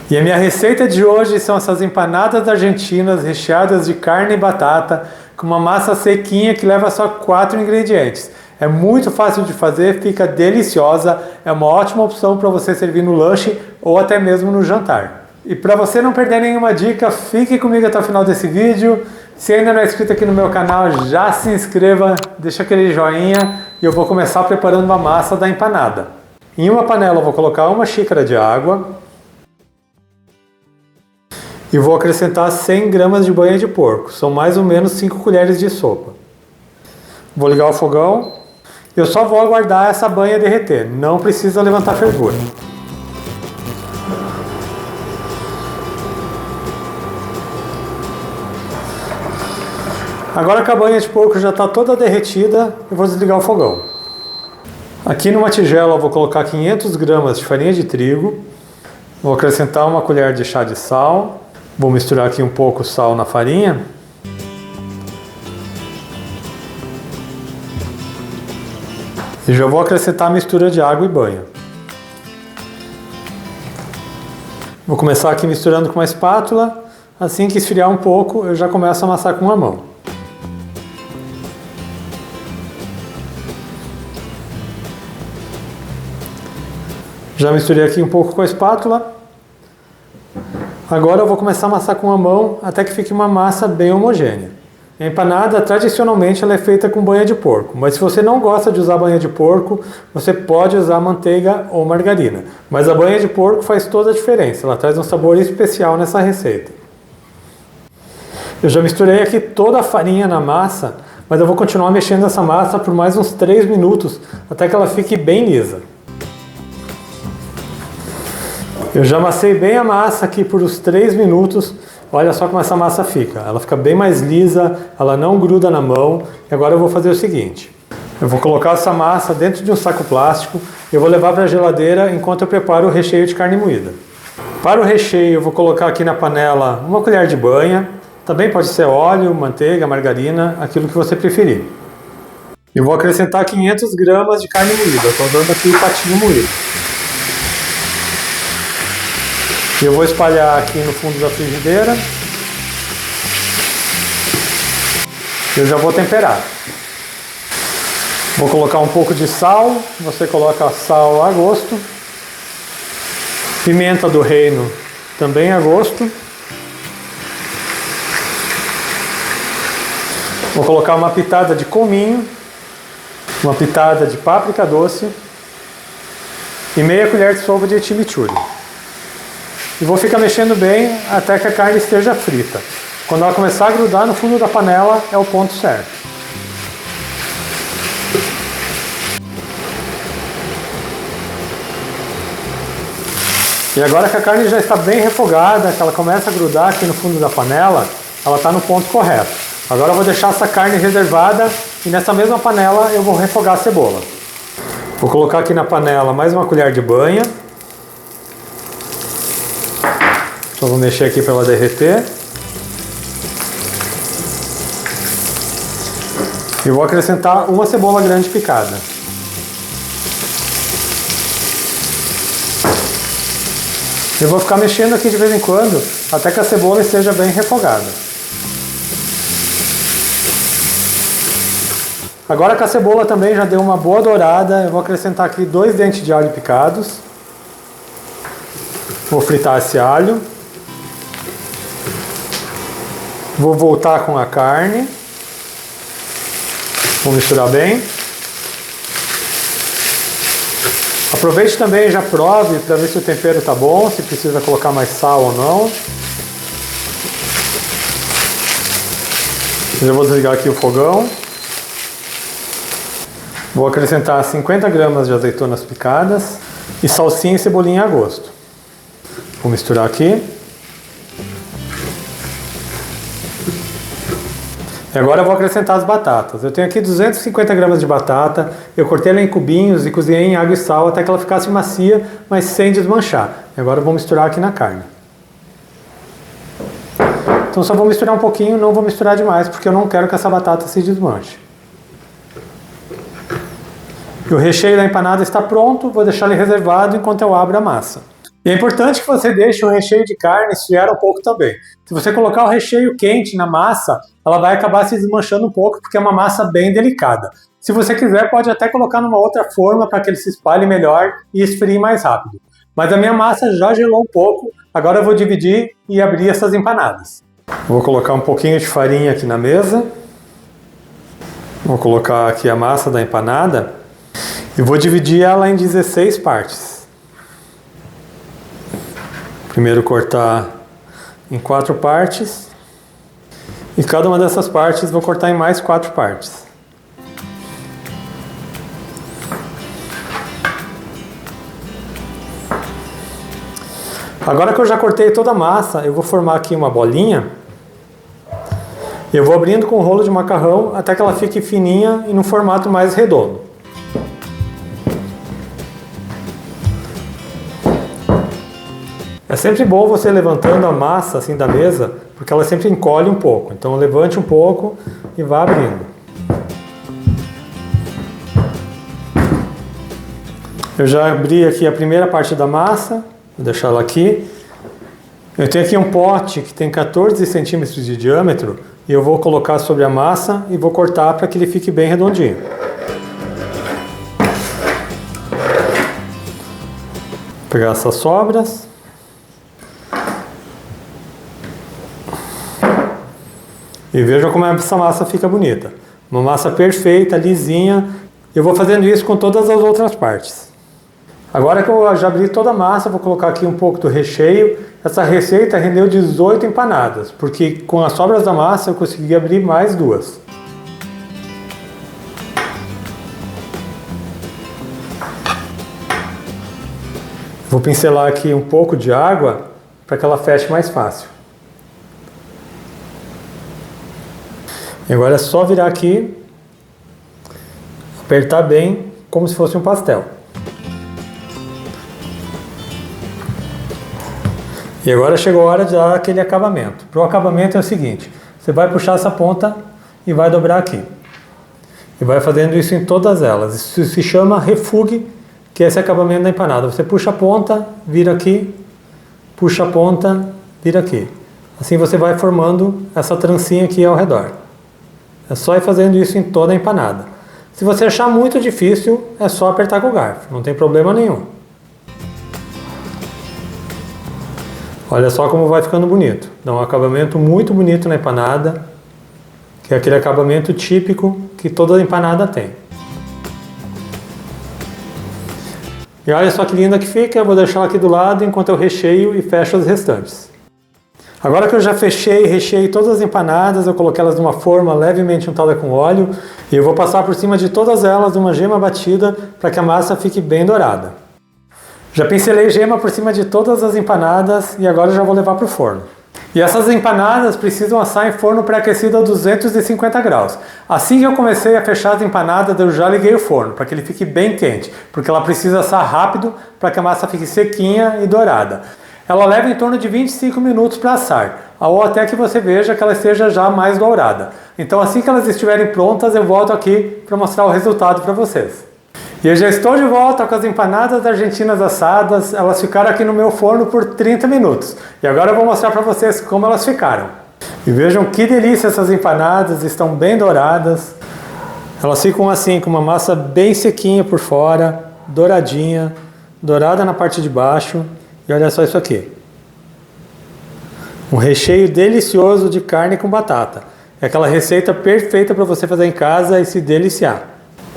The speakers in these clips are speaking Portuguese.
E a minha receita de hoje são essas empanadas argentinas recheadas de carne e batata com uma massa sequinha que leva só 4 ingredientes. É muito fácil de fazer, fica deliciosa, é uma ótima opção para você servir no lanche ou até mesmo no jantar. E para você não perder nenhuma dica, fique comigo até o final desse vídeo. Se ainda não é inscrito aqui no meu canal, já se inscreva, deixa aquele joinha e eu vou começar preparando a massa da empanada. Em uma panela eu vou colocar 1 xícara de água e vou acrescentar 100 gramas de banha de porco, são mais ou menos 5 colheres de sopa. Vou ligar o fogão. Eu só vou aguardar essa banha derreter, não precisa levantar fervura. Agora que a banha de porco já está toda derretida, eu vou desligar o fogão. Aqui numa tigela eu vou colocar 500 gramas de farinha de trigo, vou acrescentar 1 colher de chá de sal, vou misturar aqui um pouco o sal na farinha. E já vou acrescentar a mistura de água e banha. Vou começar aqui misturando com uma espátula. Assim que esfriar um pouco, eu já começo a amassar com a mão. Já misturei aqui um pouco com a espátula. Agora eu vou começar a amassar com a mão até que fique uma massa bem homogênea. A empanada, tradicionalmente, ela é feita com banha de porco, mas se você não gosta de usar banha de porco, você pode usar manteiga ou margarina. Mas a banha de porco faz toda a diferença, ela traz um sabor especial nessa receita. Eu já misturei aqui toda a farinha na massa, mas eu vou continuar mexendo essa massa por mais uns 3 minutos, até que ela fique bem lisa. Eu já amassei bem a massa aqui por uns 3 minutos. Olha só como essa massa fica. Ela fica bem mais lisa, ela não gruda na mão. E agora eu vou fazer o seguinte. Eu vou colocar essa massa dentro de um saco plástico e eu vou levar para a geladeira enquanto eu preparo o recheio de carne moída. Para o recheio eu vou colocar aqui na panela 1 colher de banha. Também pode ser óleo, manteiga, margarina, aquilo que você preferir. Eu vou acrescentar 500 gramas de carne moída. Eu estou dando aqui o patinho moído. Eu vou espalhar aqui no fundo da frigideira. Eu já vou temperar. Vou colocar um pouco de sal. Você coloca sal a gosto. Pimenta do reino também a gosto. Vou colocar uma pitada de cominho. Uma pitada de páprica doce. E meia colher de sopa de chimichurri. E vou ficar mexendo bem até que a carne esteja frita. Quando ela começar a grudar no fundo da panela, é o ponto certo. E agora que a carne já está bem refogada, que ela começa a grudar aqui no fundo da panela, ela está no ponto correto. Agora eu vou deixar essa carne reservada e nessa mesma panela eu vou refogar a cebola. Vou colocar aqui na panela mais 1 colher de banha. Só vou mexer aqui para ela derreter. E vou acrescentar 1 cebola grande picada. Eu vou ficar mexendo aqui de vez em quando, até que a cebola esteja bem refogada. Agora que a cebola também já deu uma boa dourada, eu vou acrescentar aqui 2 dentes de alho picados. Vou fritar esse alho. Vou voltar com a carne. Vou misturar bem. Aproveite também e já prove para ver se o tempero está bom, se precisa colocar mais sal ou não. Já vou desligar aqui o fogão. Vou acrescentar 50 gramas de azeitonas picadas e salsinha e cebolinha a gosto. Vou misturar aqui. E agora eu vou acrescentar as batatas. Eu tenho aqui 250 gramas de batata, eu cortei ela em cubinhos e cozinhei em água e sal até que ela ficasse macia, mas sem desmanchar. E agora eu vou misturar aqui na carne. Então só vou misturar um pouquinho, não vou misturar demais, porque eu não quero que essa batata se desmanche. E o recheio da empanada está pronto, vou deixar ele reservado enquanto eu abro a massa. E é importante que você deixe o recheio de carne esfriar um pouco também. Se você colocar o recheio quente na massa, ela vai acabar se desmanchando um pouco, porque é uma massa bem delicada. Se você quiser, pode até colocar numa outra forma para que ele se espalhe melhor e esfrie mais rápido. Mas a minha massa já gelou um pouco, agora eu vou dividir e abrir essas empanadas. Vou colocar um pouquinho de farinha aqui na mesa. Vou colocar aqui a massa da empanada e vou dividir ela em 16 partes. Primeiro cortar em 4 partes e cada uma dessas partes vou cortar em mais 4 partes. Agora que eu já cortei toda a massa, eu vou formar aqui uma bolinha. Eu vou abrindo com o rolo de macarrão até que ela fique fininha e num formato mais redondo. É sempre bom você levantando a massa assim da mesa, porque ela sempre encolhe um pouco. Então levante um pouco e vá abrindo. Eu já abri aqui a primeira parte da massa. Vou deixar ela aqui. Eu tenho aqui um pote que tem 14 centímetros de diâmetro e eu vou colocar sobre a massa e vou cortar para que ele fique bem redondinho. Vou pegar essas sobras. E vejam como essa massa fica bonita. Uma massa perfeita, lisinha. Eu vou fazendo isso com todas as outras partes. Agora que eu já abri toda a massa, vou colocar aqui um pouco do recheio. Essa receita rendeu 18 empanadas, porque com as sobras da massa eu consegui abrir mais 2. Vou pincelar aqui um pouco de água para que ela feche mais fácil. E agora é só virar aqui, apertar bem, como se fosse um pastel. E agora chegou a hora de dar aquele acabamento. Para o acabamento é o seguinte, você vai puxar essa ponta e vai dobrar aqui. E vai fazendo isso em todas elas. Isso se chama refugue, que é esse acabamento da empanada. Você puxa a ponta, vira aqui, puxa a ponta, vira aqui. Assim você vai formando essa trancinha aqui ao redor. É só ir fazendo isso em toda a empanada. Se você achar muito difícil, é só apertar com o garfo, não tem problema nenhum. Olha só como vai ficando bonito. Dá um acabamento muito bonito na empanada, que é aquele acabamento típico que toda empanada tem. E olha só que linda que fica, eu vou deixar ela aqui do lado enquanto eu recheio e fecho as restantes. Agora que eu já fechei e recheei todas as empanadas, eu coloquei elas numa forma levemente untada com óleo e eu vou passar por cima de todas elas uma gema batida para que a massa fique bem dourada. Já pincelei gema por cima de todas as empanadas e agora eu já vou levar para o forno. E essas empanadas precisam assar em forno pré-aquecido a 250 graus. Assim que eu comecei a fechar as empanadas, eu já liguei o forno, para que ele fique bem quente, porque ela precisa assar rápido para que a massa fique sequinha e dourada. Ela leva em torno de 25 minutos para assar, ou até que você veja que ela esteja já mais dourada. Então assim que elas estiverem prontas, eu volto aqui para mostrar o resultado para vocês. E eu já estou de volta com as empanadas argentinas assadas. Elas ficaram aqui no meu forno por 30 minutos. E agora eu vou mostrar para vocês como elas ficaram. E vejam que delícia essas empanadas, estão bem douradas. Elas ficam assim, com uma massa bem sequinha por fora, douradinha, dourada na parte de baixo. E olha só isso aqui. Um recheio delicioso de carne com batata. É aquela receita perfeita para você fazer em casa e se deliciar.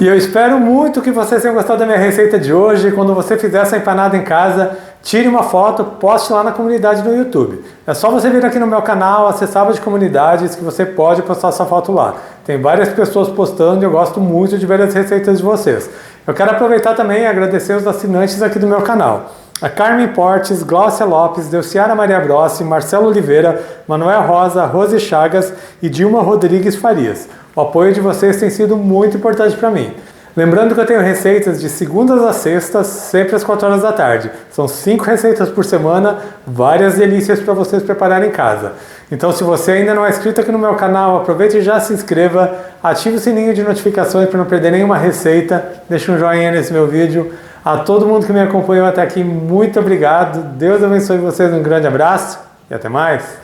E eu espero muito que vocês tenham gostado da minha receita de hoje. Quando você fizer essa empanada em casa, tire uma foto, poste lá na comunidade do YouTube. É só você vir aqui no meu canal, acessar a aba de comunidades, que você pode postar sua foto lá. Tem várias pessoas postando e eu gosto muito de ver as receitas de vocês. Eu quero aproveitar também e agradecer os assinantes aqui do meu canal. A Carmen Portes, Glaucia Lopes, Delciara Maria Brossi, Marcelo Oliveira, Manuel Rosa, Rose Chagas e Dilma Rodrigues Farias. O apoio de vocês tem sido muito importante para mim. Lembrando que eu tenho receitas de segundas a sextas, sempre às 4 horas da tarde. São 5 receitas por semana, várias delícias para vocês prepararem em casa. Então se você ainda não é inscrito aqui no meu canal, aproveite e já se inscreva, ative o sininho de notificações para não perder nenhuma receita, deixe um joinha nesse meu vídeo. A todo mundo que me acompanhou até aqui, muito obrigado. Deus abençoe vocês, um grande abraço e até mais.